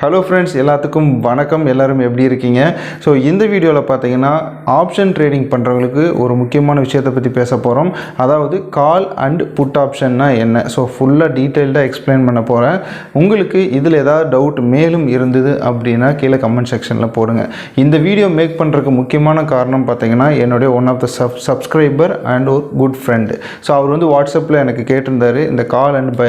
Hello friends, எல்லாத்துக்கும் வணக்கம். எல்லோரும் எப்படி இருக்கீங்க? ஸோ இந்த வீடியோவில் பார்த்தீங்கன்னா ஆப்ஷன் ட்ரேடிங் பண்ணுறவங்களுக்கு ஒரு முக்கியமான விஷயத்தை பற்றி பேச போகிறோம். அதாவது கால் அண்ட் புட் ஆப்ஷன்னா என்ன. ஸோ ஃபுல்லாக டீட்டெயில்டாக எக்ஸ்பிளைன் பண்ண போகிறேன். உங்களுக்கு இதில் ஏதாவது டவுட் மேலும் இருந்தது அப்படின்னா கீழே கமெண்ட் செக்ஷனில் போடுங்க. இந்த வீடியோ மேக் பண்ணுறதுக்கு முக்கியமான காரணம் பார்த்தீங்கன்னா என்னுடைய one of the subscriber and ஒரு குட் ஃப்ரெண்டு. ஸோ அவர் வந்து வாட்ஸ்அப்பில் எனக்கு கேட்டிருந்தார், இந்த கால் அண்ட்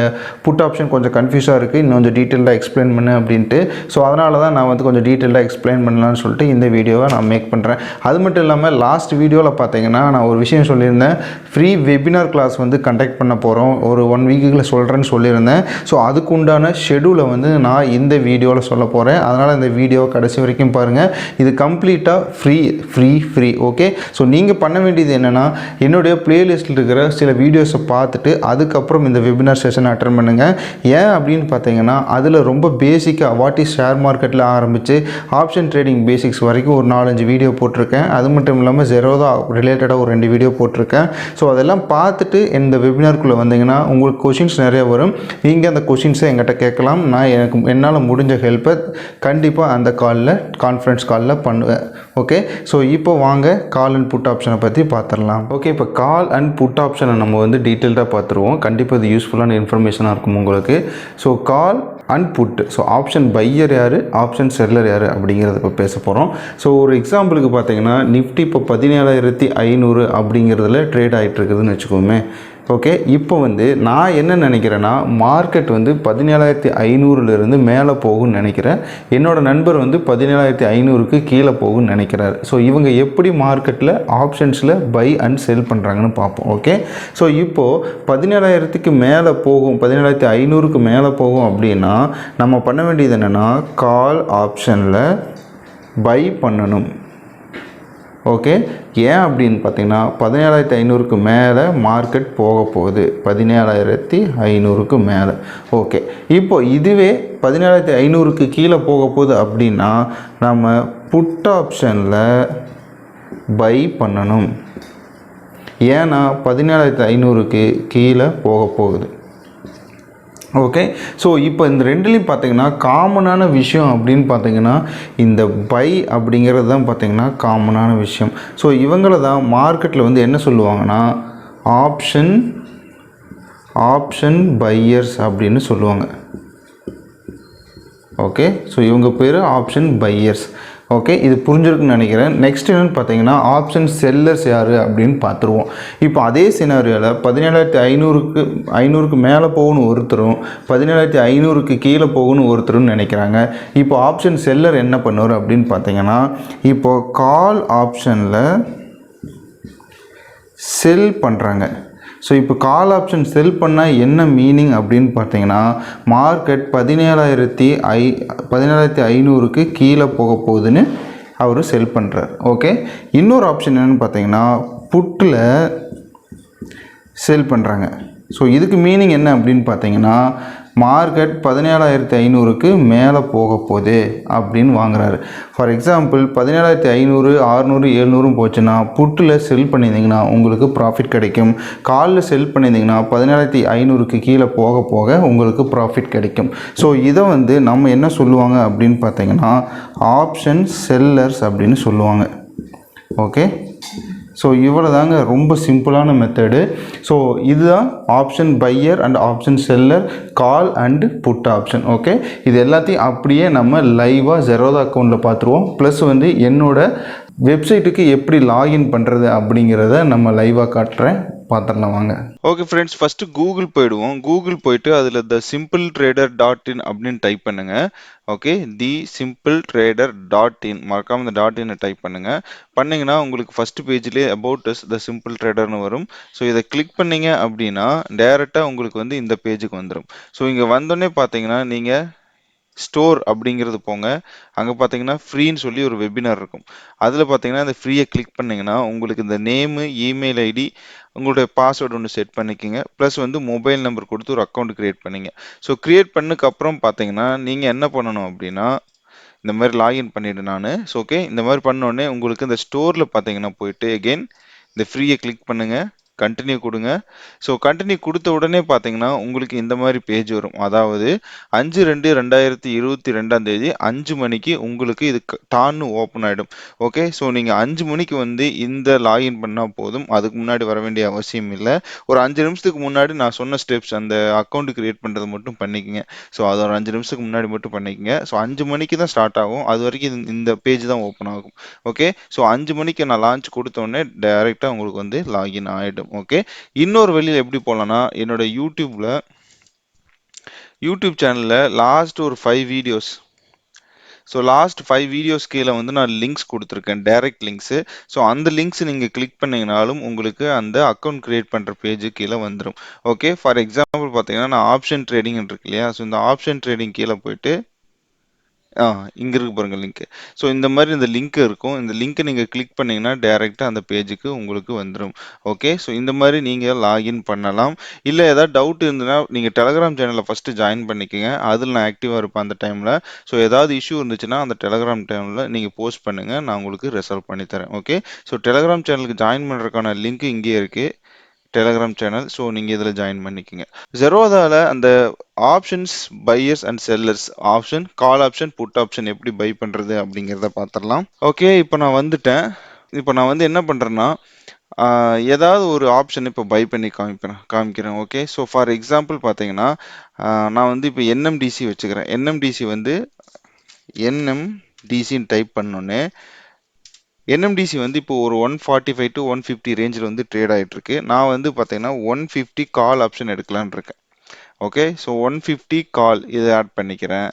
புட் ஆப்ஷன் கொஞ்சம் கன்ஃபியூஸாக இருக்குது, இன்னும் கொஞ்சம் டீட்டெயிலாக எக்ஸ்பிளைன் பண்ணு அப்படின்ட்டு. ஸோ அதனால தான் நான் வந்து கொஞ்சம் டீட்டெயிலாக எக்ஸ்பிளைன் பண்ணலான்னு சொல்லிட்டு இந்த வீடியோவை நான் மேக் பண்ணுறேன். அது மட்டும் இல்லாமல் லாஸ்ட் வீடியோவில் பார்த்தீங்கன்னா நான் ஒரு விஷயம் சொல்லியிருந்தேன், ஃப்ரீ வெபினார் கிளாஸ் வந்து கண்டக்ட் பண்ண போகிறோம், ஒரு 1 வீக்குக்குள்ள சொல்கிறேன்னு சொல்லியிருந்தேன். ஸோ அதுக்கு உண்டான ஷெடியூலை வந்து நான் இந்த வீடியோவில் சொல்ல போகிறேன். அதனால் இந்த வீடியோவை கடைசி வரைக்கும் பாருங்கள். இது கம்ப்ளீட்டாக ஃப்ரீ. ஓகே, ஸோ நீங்கள் பண்ண வேண்டியது என்னென்னா, என்னுடைய ப்ளேலிஸ்ட்டில் இருக்கிற சில வீடியோஸை பார்த்துட்டு அதுக்கப்புறம் இந்த வெபினார் செஷனை அட்டெண்ட் பண்ணுங்கள். ஏன் அப்படின்னு பார்த்தீங்கன்னா அதில் ரொம்ப பேசிக்காக வாட் இஸ் ஷேர் மார்க்கெட்டில் ஆரம்பித்து ஆப்ஷன் ட்ரேடிங் பேசிக்ஸ் வரைக்கும் ஒரு 4-5 வீடியோ போட்டிருக்கேன். அது மட்டும் இல்லாமல் ஜெரோதா ரிலேட்டடாக ஒரு 2 வீடியோ போட்டிருக்கேன். ஸோ அதெல்லாம் பார்த்துட்டு இந்த வெபினாருக்குள்ளே வந்தீங்கன்னா உங்களுக்கு கொஷின்ஸ் நிறைய வரும். நீங்கள் அந்த கொஷின்ஸை எங்கிட்ட கேட்கலாம். நான் என்னால் முடிஞ்ச ஹெல்ப்பை கண்டிப்பாக அந்த கான்ஃபரன்ஸ் காலில் பண்ணுவேன். ஓகே, ஸோ இப்போ வாங்க கால் அண்ட் புட் ஆப்ஷனை பற்றி பார்த்துடலாம். ஓகே, இப்போ கால் அண்ட் புட் ஆப்ஷனை நம்ம வந்து டீட்டெயில்டாக பார்த்துருவோம். கண்டிப்பாக இது யூஸ்ஃபுல்லான இன்ஃபர்மேஷனாக இருக்கும் உங்களுக்கு. So call and put, so option buyer யார், ஆப்ஷன் செல்லர் யார் அப்படிங்கிறத இப்போ பேச போகிறோம். ஸோ ஒரு எக்ஸாம்பிளுக்கு பார்த்தீங்கன்னா நிஃப்டி இப்போ 17,500 அப்படிங்கிறதுல ட்ரேட் ஆகிட்டு இருக்குதுன்னு வச்சுக்கோமே. ஓகே, இப்போ வந்து நான் என்ன நினைக்கிறேன்னா, மார்க்கெட் வந்து 17,500லேருந்து மேலே போகும்னு நினைக்கிறேன். என்னோடய நண்பர் வந்து 17,500க்கு கீழே போகும்னு நினைக்கிறாரு. ஸோ இவங்க எப்படி மார்க்கெட்டில் ஆப்ஷன்ஸில் பை அண்ட் செல் பண்ணுறாங்கன்னு பார்ப்போம். ஓகே, ஸோ இப்போது 17,000க்கு மேலே போகும், 17,500க்கு மேலே போகும் அப்படின்னா நம்ம பண்ண வேண்டியது என்னென்னா, கால் ஆப்ஷனில் பை பண்ணணும். ஓகே, ஏன் அப்படின்னு பார்த்தீங்கன்னா 17,500க்கு மேலே மார்க்கெட் போக போகுது, 17,500க்கு மேலே. ஓகே, இப்போ இதுவே 17,500க்கு கீழே போக போகுது அப்படின்னா நம்ம புட் ஆப்ஷனில் பை பண்ணணும். ஏன்னா 17,500க்கு கீழே போக போகுது. ஓகே, ஸோ இப்போ இந்த ரெண்டுலேயும் பார்த்தீங்கன்னா காமனான விஷயம் அப்படின்னு பார்த்தீங்கன்னா இந்த பை அப்படிங்கிறது தான் பார்த்தீங்கன்னா காமனான விஷயம். ஸோ இவங்கள தான் மார்க்கெட்டில் வந்து என்ன சொல்லுவாங்கன்னா ஆப்ஷன் பையர்ஸ் அப்படின்னு சொல்லுவாங்க. ஓகே, ஸோ இவங்க பேர் ஆப்ஷன் பையர்ஸ். ஓகே, இது புரிஞ்சிருக்குன்னு நினைக்கிறேன். நெக்ஸ்ட் என்னென்னு பார்த்தீங்கன்னா ஆப்ஷன் செல்லர்ஸ் யார் அப்படின்னு பார்த்துருவோம். இப்போ அதே சினாரியோவில் 17,500க்கு மேலே போகணும் ஒருத்தரும், 17,500க்கு கீழே போகணும் ஒருத்தரும் நினைக்கிறாங்க. இப்போ ஆப்ஷன் செல்லர் என்ன பண்ணுவார் அப்படின்னு பார்த்தீங்கன்னா, இப்போது கால் ஆப்ஷனில் செல் பண்ணுறாங்க. ஸோ இப்போ கால் ஆப்ஷன் செல் பண்ணால் என்ன மீனிங் அப்படின்னு பார்த்தீங்கன்னா, மார்க்கெட் 17,500க்கு கீழே போக போகுதுன்னு அவர் செல் பண்ணுறார். ஓகே, இன்னொரு ஆப்ஷன் என்னென்னு பார்த்தீங்கன்னா புட்டில் செல் பண்ணுறாங்க. ஸோ இதுக்கு மீனிங் என்ன அப்படின்னு பார்த்தீங்கன்னா, மார்க்கெட் 17,500க்கு மேலே போக போகுது அப்படின்னு வாங்குறாரு. ஃபார் எக்ஸாம்பிள் 17,500, 600, 700 போச்சுன்னா புட்டில் செல் பண்ணியிருந்தீங்கன்னா உங்களுக்கு ப்ராஃபிட் கிடைக்கும். காலில் செல் பண்ணியிருந்தீங்கன்னா 17,500க்கு கீழே போக போக உங்களுக்கு ப்ராஃபிட் கிடைக்கும். ஸோ இதை வந்து நம்ம என்ன சொல்லுவாங்க அப்படின்னு பார்த்தீங்கன்னா ஆப்ஷன் செல்லர்ஸ் அப்படின்னு சொல்லுவாங்க. ஓகே, ஸோ இவ்வளோ தாங்க, ரொம்ப சிம்பிளான மெத்தடு. ஸோ இதுதான் option buyer and option seller, call and put option. Okay, இது எல்லாத்தையும் அப்படியே நம்ம லைவாக ஜெரோதா அக்கௌண்ட்டில் பார்த்துருவோம். ப்ளஸ் வந்து என்னோடய வெப்சைட்டுக்கு எப்படி லாகின் பண்ணுறது அப்படிங்கிறத நம்ம லைவாக காட்டுறேன், பார்த்துடலாம் வாங்க. ஓகே ஃப்ரெண்ட்ஸ், ஃபஸ்ட்டு கூகுள் போயிடுவோம். கூகுள் போயிட்டு அதில் thesimpletrader.in அப்படின்னு டைப் பண்ணுங்கள். ஓகே, thesimpletrader.in, மறக்காமல் இந்த .in டைப் பண்ணுங்கள். பண்ணிங்கன்னா உங்களுக்கு ஃபஸ்ட்டு பேஜ்லேயே அபவுட் us த சிம்பிள் ட்ரேடர்னு வரும். ஸோ இதை கிளிக் பண்ணிங்க அப்படின்னா டேரெக்டாக உங்களுக்கு வந்து இந்த பேஜுக்கு வந்துடும். ஸோ இங்கே வந்தோடனே பார்த்தீங்கன்னா நீங்கள் ஸ்டோர் அப்படிங்கிறது போங்க. அங்கே பார்த்தீங்கன்னா ஃப்ரீன்னு சொல்லி ஒரு வெபினார் இருக்கும். அதில் பார்த்தீங்கன்னா இந்த ஃப்ரீயை கிளிக் பண்ணிங்கன்னா உங்களுக்கு இந்த நேமு, இமெயில் ஐடி, உங்களுடைய பாஸ்வேர்டு ஒன்று செட் பண்ணிக்கோங்க. ப்ளஸ் வந்து மொபைல் நம்பர் கொடுத்து ஒரு அக்கௌண்ட் க்ரியேட் பண்ணிங்க. ஸோ க்ரியேட் பண்ணதுக்கப்புறம் பார்த்தீங்கன்னா நீங்கள் என்ன பண்ணணும் அப்படின்னா இந்த மாதிரி லாகின் பண்ணிவிடு நான். ஸோ ஓகே, இந்த மாதிரி பண்ணோடனே உங்களுக்கு இந்த ஸ்டோரில் பார்த்தீங்கன்னா போயிட்டு எகெயின் இந்த ஃப்ரீயை கிளிக் பண்ணுங்கள். கண்டினியூ கொடுங்க. ஸோ கண்டினியூ கொடுத்த உடனே பார்த்தீங்கன்னா உங்களுக்கு இந்த மாதிரி பேஜ் வரும். அதாவது 5/2/2022 5 மணிக்கு உங்களுக்கு இது டான்னு ஓப்பன் ஆகிடும். ஓகே, ஸோ நீங்கள் 5 மணிக்கு வந்து இந்த லாகின் பண்ணால் போதும். அதுக்கு முன்னாடி வர வேண்டிய அவசியம் இல்லை. ஒரு 5 நிமிஷத்துக்கு முன்னாடி நான் சொன்ன ஸ்டெப்ஸ் அந்த அக்கௌண்ட் கிரியேட் பண்ணுறது மட்டும் பண்ணிக்கங்க. ஸோ அது ஒரு 5 நிமிஷத்துக்கு முன்னாடி மட்டும் பண்ணிக்கங்க. ஸோ 5 மணிக்கு தான் ஸ்டார்ட் ஆகும். அது வரைக்கும் இந்த பேஜ் தான் ஓப்பன் ஆகும். ஓகே, ஸோ 5 மணிக்கு நான் லான்ச் கொடுத்தோடனே டைரெக்டாக உங்களுக்கு வந்து லாகின் ஆகிடும். ஓகே, இன்னொரு வழியில் எப்படி போகலான்னா, என்னோட யூடியூப் சேனலில் லாஸ்ட் ஒரு 5 வீடியோஸ், ஸோ லாஸ்ட் 5 வீடியோஸ் கீழே வந்து நான் லிங்க்ஸ் கொடுத்துருக்கேன், டைரக்ட் லிங்க்ஸு. ஸோ அந்த லிங்க்ஸ் நீங்கள் கிளிக் பண்ணிங்கனாலும் உங்களுக்கு அந்த அக்கௌண்ட் கிரியேட் பண்ணுற பேஜு கீழே வந்துடும். ஓகே, ஃபார் எக்ஸாம்பிள் பார்த்தீங்கன்னா நான் ஆப்ஷன் ட்ரேடிங் இருக்கு இல்லையா, ஸோ இந்த ஆப்ஷன் ட்ரேடிங் கீழே போயிட்டு இங்க இருக்கு பாருங்க லிங்க். ஸோ இந்த மாதிரி இந்த லிங்க் இருக்கும். இந்த லிங்க்கை நீங்க கிளிக் பண்ணீங்கன்னா டைரக்டா அந்த பேஜுக்கு உங்களுக்கு வந்துடும். ஓகே, ஸோ இந்த மாதிரி நீங்க லாகின் பண்ணலாம். இல்ல ஏதாவது டவுட் இருந்ததுன்னா நீங்க டெலகிராம் சேனல்ல ஃபர்ஸ்ட் ஜாயின் பண்ணிக்கங்க. அதுல நான் ஆக்டிவா இருப்பேன் அந்த டைம்ல. ஸோ ஏதாவது இஷ்யூ இருந்துச்சுன்னா அந்த டெலகிராம் டைம்ல நீங்க போஸ்ட் பண்ணுங்க, நான் உங்களுக்கு ரிசால்வ் பண்ணி தரேன். ஓகே, ஸோ டெலகிராம் சேனலுக்கு ஜாயின் பண்றதுக்கான லிங்க் இங்கே இருக்கு, டெலகிராம் சேனல். ஸோ நீங்கள் இதில் ஜாயின் பண்ணிக்கோங்க. ஜெரோதாவில் அந்த options buyers and sellers option, call option, put option எப்படி பை பண்ணுறது அப்படிங்கிறத பார்த்துடலாம். ஓகே, இப்போ நான் வந்துட்டேன். இப்போ நான் வந்து என்ன பண்ணுறேன்னா ஏதாவது ஒரு ஆப்ஷன் இப்போ பை பண்ணி காமிக்கிறேன். ஓகே, ஸோ ஃபார் எக்ஸாம்பிள் பார்த்தீங்கன்னா நான் வந்து இப்போ என்எம்டிசி வச்சுக்கிறேன். என்எம்டிசி வந்து என்எம்டிசின்னு டைப் பண்ணோன்னே என்எம்டிசி வந்து இப்போ ஒரு 145 to 150 ரேஞ்சில் வந்து ட்ரேட் ஆகிட்டு இருக்கு. நான் வந்து பார்த்தீங்கன்னா 150 கால் ஆப்ஷன் எடுக்கலான்னு இருக்கேன். ஓகே, ஸோ 150 கால் இதை ஆட் பண்ணிக்கிறேன்.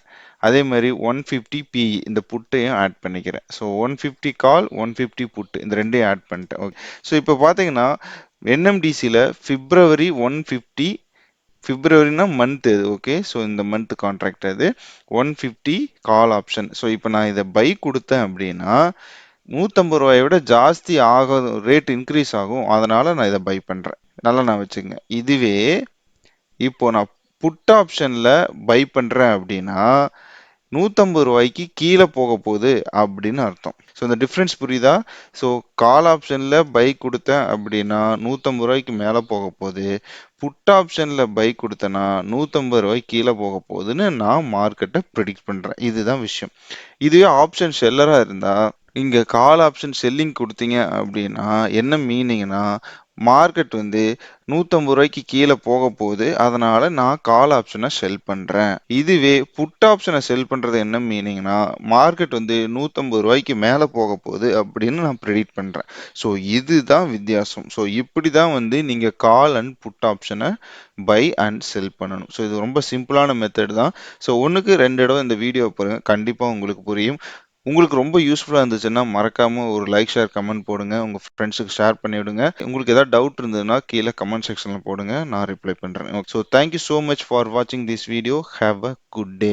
அதே மாதிரி 150 பிஇ இந்த புட்டையும் ஆட் பண்ணிக்கிறேன். ஸோ 150 கால் 150 புட்டு இந்த ரெண்டையும் ஆட் பண்ணிட்டேன். ஓகே, ஸோ இப்போ பார்த்தீங்கன்னா என்எம்டிசியில் பிப்ரவரி 150, பிப்ரவரினா மந்த் இது. ஓகே, ஸோ இந்த மந்த் கான்ட்ராக்ட் அது 150 கால் ஆப்ஷன். ஸோ இப்போ நான் இதை பை கொடுத்தேன் அப்படின்னா 150 ரூபாயை விட ஜாஸ்தி ஆகும், ரேட் இன்க்ரீஸ் ஆகும். அதனால நான் இதை பை பண்றேன். நல்லா நான் வச்சுக்கங்க. இதுவே இப்போ நான் புட் ஆப்ஷன்ல பை பண்றேன் அப்படின்னா 150 ரூபாய்க்கு கீழே போக போகுது அப்படின்னு அர்த்தம். ஸோ இந்த டிஃப்ரென்ஸ் புரியுதா? ஸோ கால் ஆப்ஷன்ல பை கொடுத்தேன் அப்படின்னா 150 ரூபாய்க்கு மேலே போக போகுது. புட் ஆப்ஷன்ல பை கொடுத்தேன்னா 150 ரூபாய்க்கு கீழே போக போகுதுன்னு நான் மார்க்கெட்டை ப்ரெடிக்ட் பண்றேன். இதுதான் விஷயம். இதுவே ஆப்ஷன் செல்லரா இருந்தா இங்க கால் ஆப்ஷன் செல்லிங் கொடுத்தீங்க அப்படின்னா என்ன மீனிங்னா மார்க்கெட் வந்து 150 ரூபாய்க்கு கீழே போக போகுது, அதனால நான் கால் ஆப்ஷனை செல் பண்றேன். இதுவே புட் ஆப்ஷனை செல் பண்றது என்ன மீனிங்னா மார்க்கெட் வந்து 150 ரூபாய்க்கு மேலே போக போகுது அப்படின்னு நான் ப்ரெடிக்ட் பண்றேன். ஸோ இதுதான் வித்தியாசம். ஸோ இப்படி தான் வந்து நீங்க கால் அண்ட் புட் ஆப்ஷனை பை அண்ட் செல் பண்ணணும். ஸோ இது ரொம்ப சிம்பிளான மெத்தட் தான். ஸோ ஒன்றுக்கு 2 இடம் இந்த வீடியோ பாருங்க, கண்டிப்பாக உங்களுக்கு புரியும். உங்களுக்கு ரொம்ப யூஸ்ஃபுல்லாக இருந்துச்சுன்னா மறக்காம ஒரு லைக், ஷேர், கமெண்ட் போடுங்க. உங்க ஃப்ரெண்ட்ஸுக்கு ஷேர் பண்ணி விடுங்க. உங்களுக்கு ஏதாவது டவுட் இருந்ததுன்னா கீழே கமெண்ட் செக்ஷன்ல போடுங்க, நான் ரிப்ளை பண்றேன். So thank you so much for வாட்சிங் this video. Have a good day.